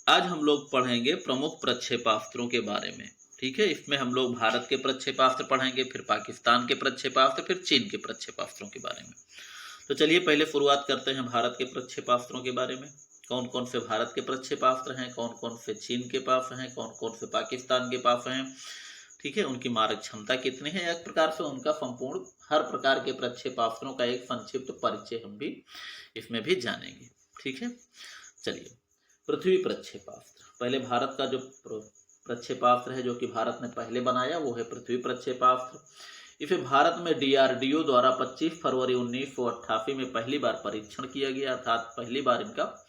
आज हम लोग पढ़ेंगे प्रमुख प्रक्षेपास्त्रों के बारे में। ठीक है, इसमें हम लोग भारत के प्रक्षेपास्त्र पढ़ेंगे, फिर पाकिस्तान के प्रक्षेपास्त्र, फिर चीन के प्रक्षेपास्त्रों के बारे में। तो चलिए पहले शुरुआत करते हैं भारत के प्रक्षेपास्त्रों के बारे में। कौन कौन से भारत के प्रक्षेपास्त्र हैं, कौन कौन से चीन के पास हैं, कौन कौन से पाकिस्तान के पास हैं। ठीक है, उनकी मारक क्षमता कितनी है, एक प्रकार से उनका संपूर्ण हर प्रकार के प्रक्षेपास्त्रों का एक संक्षिप्त परिचय हम भी इसमें भी जानेंगे। ठीक है, चलिए पृथ्वी प्रक्षेपास्त्र। पहले भारत का जो प्रक्षेपास्त्र है जो कि भारत ने पहले बनाया वो है पृथ्वी प्रक्षेपास्त्र। इसे भारत में DRDO द्वारा 25 फरवरी 1988 में पहली बार परीक्षण किया गया, अर्थात पहली बार इनका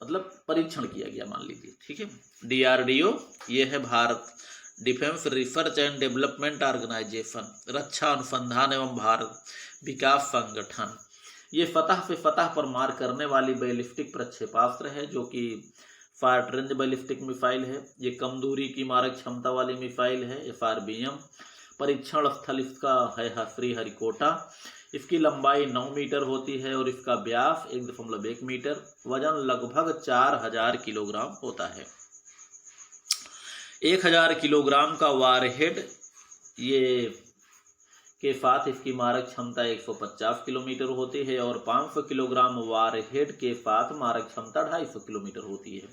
मतलब परीक्षण किया गया मान लीजिए। ठीक है, DRDO ये है Bharat defence research and development organisation, रक्षा अनुसंधान एवं भारत विकास संगठन। ये फतह से फतह पर मार करने वाली बैलिस्टिक प्रक्षेपास्त्र है जो कि शॉर्ट रेंज बैलिस्टिक मिसाइल है। ये कम दूरी की मारक क्षमता वाली मिसाइल है, FRBM। परीक्षण स्थल इसका है श्रीहरिकोटा। इसकी लंबाई 9 मीटर होती है और इसका व्यास 1.1 मीटर, वजन लगभग 4000 किलोग्राम होता है। 1000 किलोग्राम का वारहेड ये के साथ इसकी मारक क्षमता 150 किलोमीटर होती है और 500 किलोग्राम वारहेड के साथ मारक क्षमता 250 किलोमीटर होती है।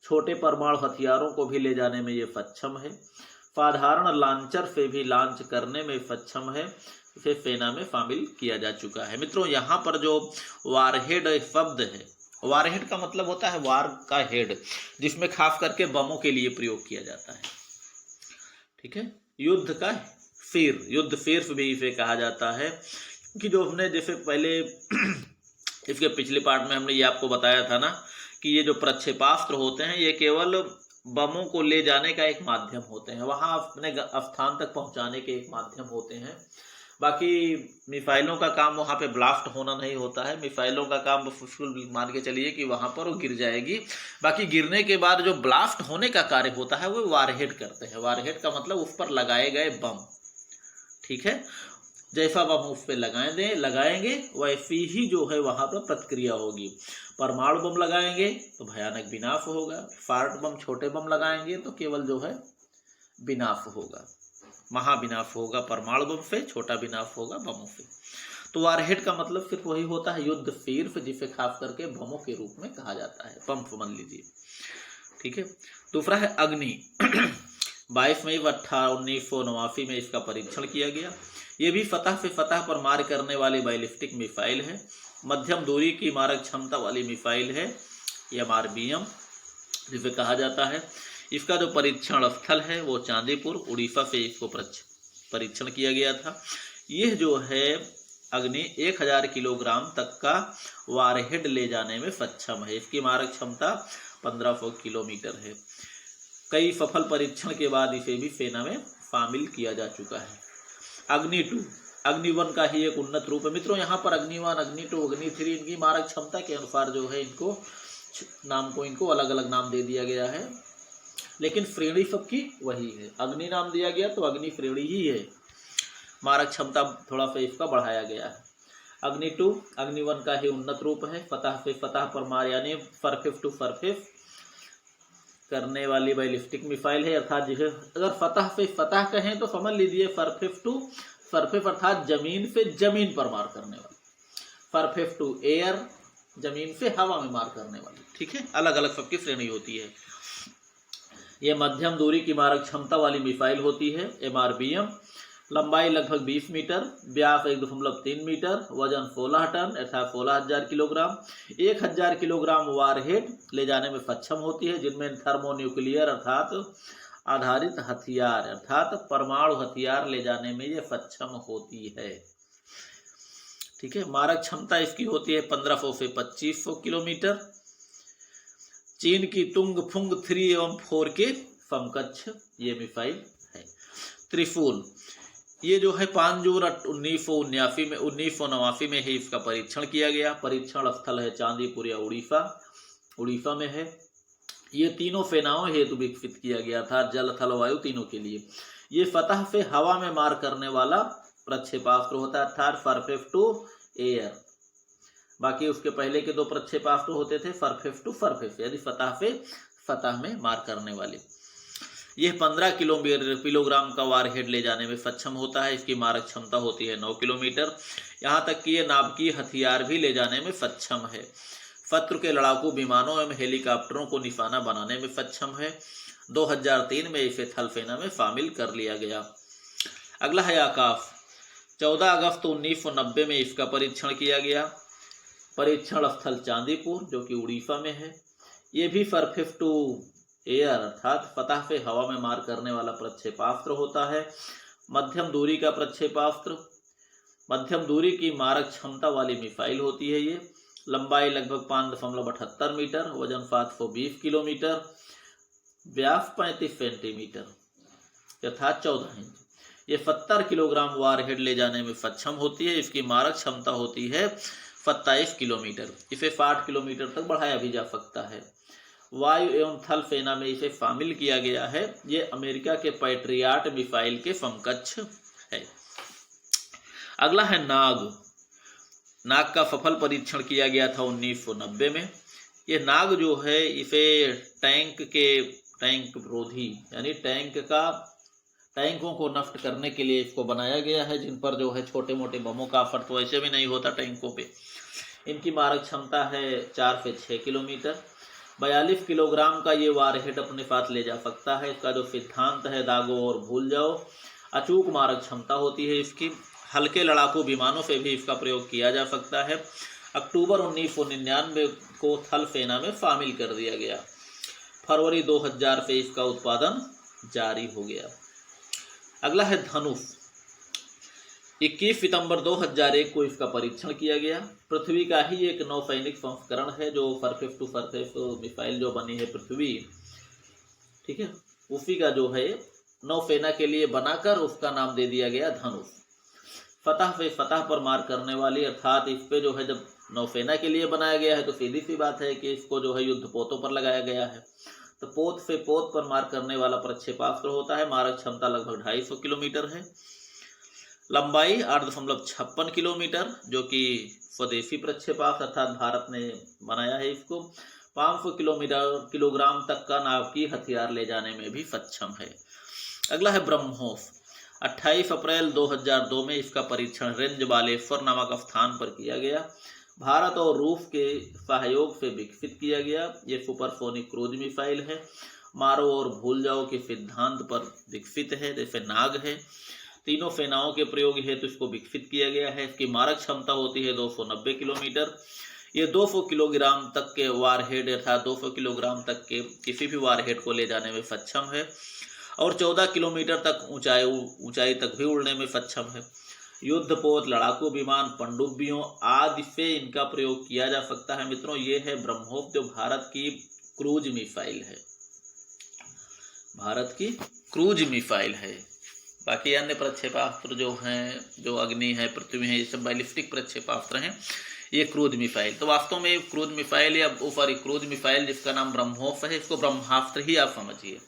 छोटे परमाणु हथियारों को भी ले जाने में ये सक्षम है। साधारण लॉन्चर से भी लॉन्च करने में सक्षम है। इसे सेना में शामिल किया जा चुका है। मित्रों, यहाँ पर जो वारहेड शब्द है, वारहेड का मतलब होता है वार का हेड, जिसमें खास करके बमों के लिए प्रयोग किया जाता है। ठीक है, युद्ध का फिर युद्ध शीर्ष भी इसे कहा जाता है कि जो हमने जैसे पहले इसके पिछले पार्ट में हमने ये आपको बताया था ना कि ये जो प्रक्षेपास्त्र होते हैं ये केवल बमों को ले जाने का एक माध्यम होते हैं, वहां अपने स्थान तक पहुंचाने के एक माध्यम होते हैं। बाकी मिसाइलों का काम वहां पे ब्लास्ट होना नहीं होता है। मिसाइलों का काम फुल मान के चलिए कि वहां पर वो गिर जाएगी, बाकी गिरने के बाद जो ब्लास्ट होने का कार्य होता है वो वारहेड करते हैं। वारहेड का मतलब उस पर लगाए गए बम। ठीक है, जैसा बम उस पर लगाएंगे वैसी ही जो है वहां पर प्रतिक्रिया होगी। परमाणु बम लगाएंगे तो भयानक विनाश होगा, शॉर्ट बम छोटे बम लगाएंगे तो केवल जो है विनाश होगा, महाविनाश होगा। परमाणु बम से छोटा विनाश होगा बमों से। तो वारहेड का मतलब सिर्फ वही होता है युद्ध शीर्ष, जिसे खास करके बमों के रूप में कहा जाता है, बम समझ लीजिए। ठीक है, दूसरा है अग्नि। 22 मई 1989 में इसका परीक्षण किया गया। ये भी फतह से फतह पर मार करने वाली बैलिस्टिक मिसाइल है। मध्यम दूरी की मारक क्षमता वाली मिसाइल है, MRBM जिसे कहा जाता है। इसका जो परीक्षण स्थल है वो चांदीपुर उड़ीसा से इसको परीक्षण किया गया था। यह जो है अग्नि 1000 किलोग्राम तक का वारहेड ले जाने में सक्षम है। इसकी मारक क्षमता 1500 किलोमीटर है। कई सफल परीक्षण के बाद इसे भी सेना में शामिल किया जा चुका है। अग्नि 2 अग्नि 1 का ही एक उन्नत रूप है। मित्रों, यहाँ पर अग्नि 1, अग्नि 2, अग्नि 3 इनकी मारक क्षमता के अनुसार जो है इनको अलग अलग नाम दे दिया गया है, लेकिन श्रेणी सबकी वही है। अग्नि नाम दिया गया तो अग्नि श्रेणी ही है, मारक क्षमता थोड़ा सा इसका बढ़ाया गया है। अग्नि 2 अग्नि 1 का ही उन्नत रूप है। फतह से फतह पर मार यानी सरफेस टू सरफेस करने वाली बैलिस्टिक मिसाइल है, अर्थात जिसे अगर फतह से फतह कहें तो समझ लीजिए सरफेस टू सरफेस अर्थात जमीन से जमीन पर मार करने वाली, सरफेस टू एयर जमीन से हवा में मार करने वाली। ठीक है, अलग अलग सबकी श्रेणी होती है। ये मध्यम दूरी की मारक क्षमता वाली मिसाइल होती है, MRBM। लंबाई लगभग 20 मीटर, व्यास 1.3 मीटर, वजन 16 टन अर्थात 16000 किलोग्राम। 1000 किलोग्राम वारहेड ले जाने में सक्षम होती है, जिनमें थर्मोन्यूक्लियर अर्थात आधारित हथियार अर्थात परमाणु हथियार ले जाने में ये सक्षम होती है। ठीक है, मारक क्षमता इसकी होती है 1500 से 2500 किलोमीटर। चीन की तुंग फुंग 3 एवं 4 के समकक्ष ये मिसाइल है। त्रिशूल ये जो है 5 जून 1989 में ही इसका परीक्षण किया गया। परीक्षण स्थल है चांदीपुर या उड़ीसा में है। ये तीनों सेनाओं हेतु विकसित किया गया था, जल थल वायु तीनों के लिए। ये फतह से हवा में मार करने वाला प्रक्षेपास्त्र होता है, अर्थात सरफेस टू एयर। बाकी उसके पहले के 2 प्रक्षेपास्त्र होते थे सरफेस टू सरफेस, यानी सतह से फतह में मार करने वाली। यह 15 किलोग्राम का वारहेड ले जाने में सक्षम होता है। इसकी मारक क्षमता होती है 9 किलोमीटर। यहाँ तक कि यह नाभिकीय हथियार भी ले जाने में सक्षम है। शत्रु के लड़ाकू विमानों एवं हेलीकॉप्टरों को निशाना बनाने में सक्षम है। 2003 में इसे थल सेना में शामिल कर लिया गया। अगला है आकाश। 14 अगस्त 1990 में इसका परीक्षण किया गया। परीक्षण स्थल चांदीपुर जो कि उड़ीसा में है। ये भी सरफेस टू एयर अर्थात सतह से हवा में मार करने वाला प्रक्षेपास्त्र होता है। मध्यम दूरी का प्रक्षेपास्त्र, मध्यम दूरी की मारक क्षमता वाली मिसाइल होती है। ये लंबाई लगभग 5.78 मीटर, वजन 720 किलोमीटर, व्यास 35 सेंटीमीटर अर्थात 14 इंच। ये 70 किलोग्राम वारहेड ले जाने में सक्षम होती है। इसकी मारक क्षमता होती है 27 किलोमीटर। इसे 60 किलोमीटर तक बढ़ाया भी जा सकता है। वायु एवं थल सेना में इसे शामिल किया गया है। ये अमेरिका के पैट्रियट मिसाइल के समकक्ष है। अगला है नाग। नाग का सफल परीक्षण किया गया था 1990 में। ये नाग जो है इसे टैंक विरोधी यानी टैंकों को नष्ट करने के लिए इसको बनाया गया है, जिन पर जो है छोटे मोटे बमों का असर तो वैसे भी नहीं होता टैंकों पे। इनकी मारक क्षमता है 4 से 6 किलोमीटर। 42 किलोग्राम का ये वारहेड अपने साथ ले जा सकता है। इसका जो सिद्धांत है दागो और भूल जाओ, अचूक मारक क्षमता होती है इसकी। हल्के लड़ाकू विमानों से भी इसका प्रयोग किया जा सकता है। अक्टूबर 1999 को थल सेना में शामिल कर दिया गया। फरवरी 2000 से इसका उत्पादन जारी हो गया। अगला है धनुष। 21 सितंबर 2001 को इसका परीक्षण किया गया। पृथ्वी का ही एक नौसैनिक संस्करण है जो सरफेस टू सरफेस मिसाइल जो बनी है पृथ्वी, ठीक है, उसी का जो है नौसेना के लिए बनाकर उसका नाम दे दिया गया धनुष। फतह से फतह पर मार करने वाली अर्थात इस पे जो है जब नौसेना के लिए बनाया गया है तो सीधी सी बात है कि इसको जो है युद्ध पोतों पर लगाया गया है। तो पोत से पोत पर मार करने वाला प्रक्षेपास्त्र होता है। मारक क्षमता लगभग 250 किलोमीटर है। लंबाई 8.56 किलोमीटर जो कि स्वदेशी प्रक्षेपास्त्र अर्थात भारत ने बनाया है इसको। 500 किलोग्राम तक का नाभिकीय हथियार ले जाने में भी सक्षम है। अगला है ब्रह्मोस। 28 अप्रैल 2002 में इसका परीक्षण रेंज बालेश्वर नामक स्थान पर किया गया। भारत और रूस के सहयोग से विकसित किया गया। ये सुपरसोनिक क्रूज मिसाइल है। मारो और भूल जाओ के सिद्धांत पर विकसित है, जैसे नाग है। तीनों सेनाओं के प्रयोग हेतु इसको विकसित किया गया है। इसकी मारक क्षमता होती है 290 किलोमीटर। ये 200 किलोग्राम तक के वारहेड अर्थात 200 किलोग्राम तक के किसी भी वारहेड को ले जाने में सक्षम है और 14 किलोमीटर तक ऊंचाई तक भी उड़ने में सक्षम है। युद्धपोत, लड़ाकू विमान, पनडुब्बियों आदि से इनका प्रयोग किया जा सकता है। मित्रों, ये है ब्रह्मोस जो भारत की क्रूज मिसाइल है। भारत की क्रूज मिसाइल है। बाकी अन्य प्रक्षेपास्त्र जो हैं, जो अग्नि है, पृथ्वी है, ये सब बैलिस्टिक प्रक्षेपास्त्र हैं। ये क्रूज मिसाइल तो वास्तव में क्रूज मिसाइल या क्रूज मिसाइल जिसका नाम ब्रह्मोस है, इसको ब्रह्मास्त्र ही आप समझिए।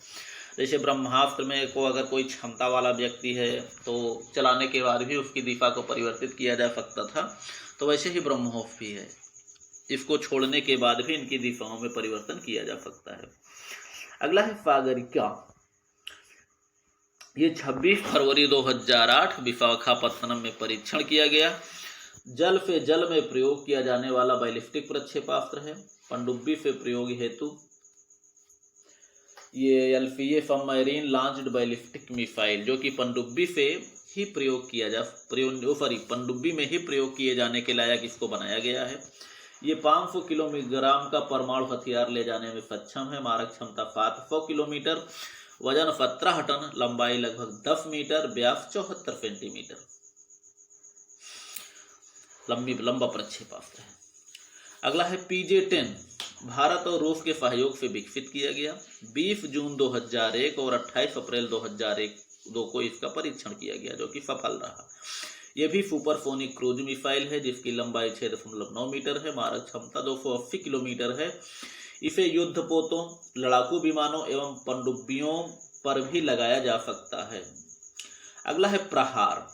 जैसे ब्रह्मास्त्र में को अगर कोई क्षमता वाला व्यक्ति है तो चलाने के बाद भी उसकी दिशा को परिवर्तित किया जा सकता था, तो वैसे ही ब्रह्मोस भी है। इसको छोड़ने के बाद भी इनकी दिशाओं में परिवर्तन किया जा सकता है। अगला है सागरिका। ये 26 फरवरी 2008 विशाखापत्तनम में परीक्षण किया गया। जल से जल में प्रयोग किया जाने वाला बैलिस्टिक प्रक्षेपास्त्र है। पनडुब्बी से प्रयोग हेतु ये LPA submarine launched ballistic missile जो कि पनडुब्बी से ही पनडुब्बी में ही प्रयोग किए जाने के लायक इसको बनाया गया है। ये 500 किलोग्राम का परमाणु हथियार ले जाने में सक्षम है। मारक क्षमता 700 किलोमीटर, वजन 17 टन, लंबाई लगभग 10 मीटर, व्यास 74 सेंटीमीटर। लंबा प्रक्षेपास्त्र है। अगला है PJ-10। भारत और रूस के सहयोग से विकसित किया गया। 20 जून 2001 और 28 अप्रैल 2001 को इसका परीक्षण किया गया जो कि सफल रहा। यह भी सुपरसोनिक क्रूज मिसाइल है जिसकी लंबाई 6.9 मीटर है। मारक क्षमता 280 किलोमीटर है। इसे युद्धपोतों, लड़ाकू विमानों एवं पनडुब्बियों पर भी लगाया जा सकता है। अगला है प्रहार।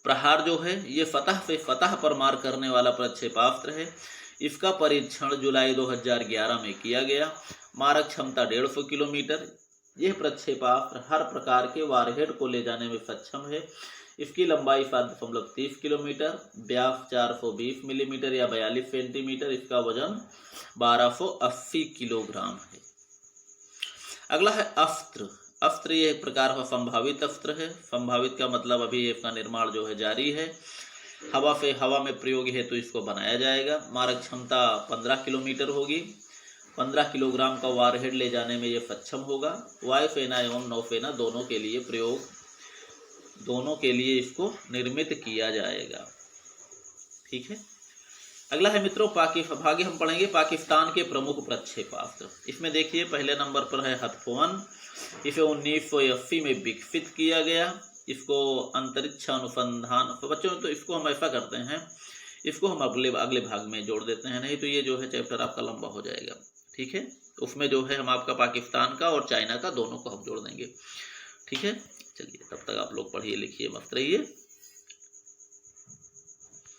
प्रहार जो है ये फतह से फतह पर मार करने वाला प्रक्षेपास्त्र है। इसका परीक्षण जुलाई 2011 में किया गया। मारक क्षमता 150 किलोमीटर। यह प्रक्षेपास्त्र हर प्रकार के वारहेड को ले जाने में सक्षम है। इसकी लंबाई 7.30 किलोमीटर, व्यास 420 मिलीमीटर या 42 सेंटीमीटर, इसका वजन 1280 किलोग्राम है। अगला है अस्त्र। अस्त्र ये एक प्रकार का संभावित अस्त्र है। संभावित का मतलब अभी इसका निर्माण जो है जारी है। हवा में प्रयोग हेतु इसको बनाया जाएगा। मारक क्षमता 15 किलोमीटर होगी। 15 किलोग्राम का वारहेड ले जाने में ये सक्षम होगा। वायुसेना एवं नौसेना दोनों के लिए इसको निर्मित किया जाएगा। ठीक है। अगला है मित्रों आगे हम पढ़ेंगे पाकिस्तान के प्रमुख प्रक्षेपास्त्र। इसमें देखिए पहले नंबर पर है हथफोन। इसे 1980 में विकसित किया गया। इसको अंतरिक्ष अनुसंधान, तो बच्चों तो इसको हम ऐसा करते हैं, इसको हम अगले भाग में जोड़ देते हैं, नहीं तो ये जो है चैप्टर आपका लंबा हो जाएगा। ठीक है, उसमें जो है हम आपका पाकिस्तान का और चाइना का दोनों को हम जोड़ देंगे। ठीक है, चलिए तब तक आप लोग पढ़िए लिखिए मस्त रहिए।